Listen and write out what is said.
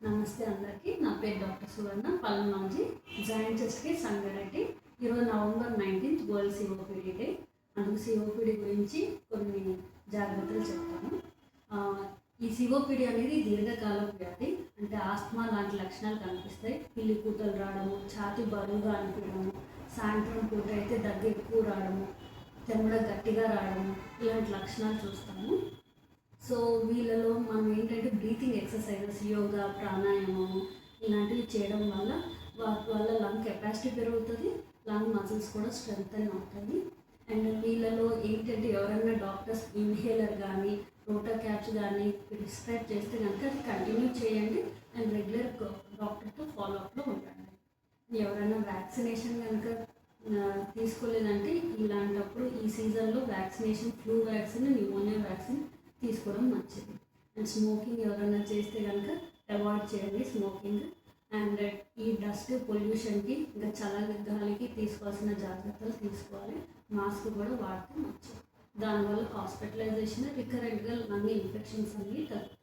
నమస్తే అందరికీ. నా పేరు డాక్టర్ సువర్ణ, పల్మనాలజీ, జాయింట్ చెస్ట్కి సంగారెడ్డి. ఈరోజు నవంబర్ 19 వరల్డ్ సిఓపిడి డే. అందుకు సిఓపిడి గురించి కొన్ని జాగ్రత్తలు చెప్తాను. ఈ సిఓపిడి అనేది దీర్ఘకాలం వ్యాధి. అంటే ఆస్తమా లాంటి లక్షణాలు కనిపిస్తాయి. పిల్లి కూతలు రావడము, ఛాతీ బరువుగా అనిపించడము, సాయంత్రం పూట అయితే దగ్గు ఎక్కువ రావడము, తెమ్మడ గట్టిగా రావడము, ఇలాంటి లక్షణాలు చూస్తాము. సో వీళ్ళలో మనం ఏంటంటే బ్రీతింగ్ ఎక్సర్సైజెస్, యోగా, ప్రాణాయామము ఇలాంటివి చేయడం వల్ల వాటి వల్ల లంగ్ కెపాసిటీ పెరుగుతుంది, లంగ్ మజిల్స్ కూడా స్ట్రెంగ్తన్ అవుతుంది. అండ్ వీళ్ళలో ఏంటంటే ఎవరైనా డాక్టర్స్ ఇన్హేలర్ కానీ రోటా క్యాప్స్ కానీ ప్రిస్క్రైబ్ చేస్తే కనుక అది కంటిన్యూ చేయండి అండ్ రెగ్యులర్ డాక్టర్తో ఫాలోఅప్లో ఉండండి. ఎవరైనా వ్యాక్సినేషన్ కనుక తీసుకోలేదంటే ఇలాంటప్పుడు ఈ సీజన్లో vaccination, flu vaccine, pneumonia vaccine తీసుకోవడం మంచిది. అండ్ స్మోకింగ్ ఎవరైనా చేస్తే కనుక అవాయిడ్ చేయండి స్మోకింగ్. అండ్ ఈ డస్ట్ పొల్యూషన్కి ఇంకా చల్ల గాలికి తీసుకోవాల్సిన జాగ్రత్తలు తీసుకోవాలి. మాస్క్ కూడా వాడితే మంచిది. దానివల్ల హాస్పిటలైజేషన్, రికరెంట్గా లంగ్ ఇన్ఫెక్షన్స్ అన్నీ తగ్గుతాయి.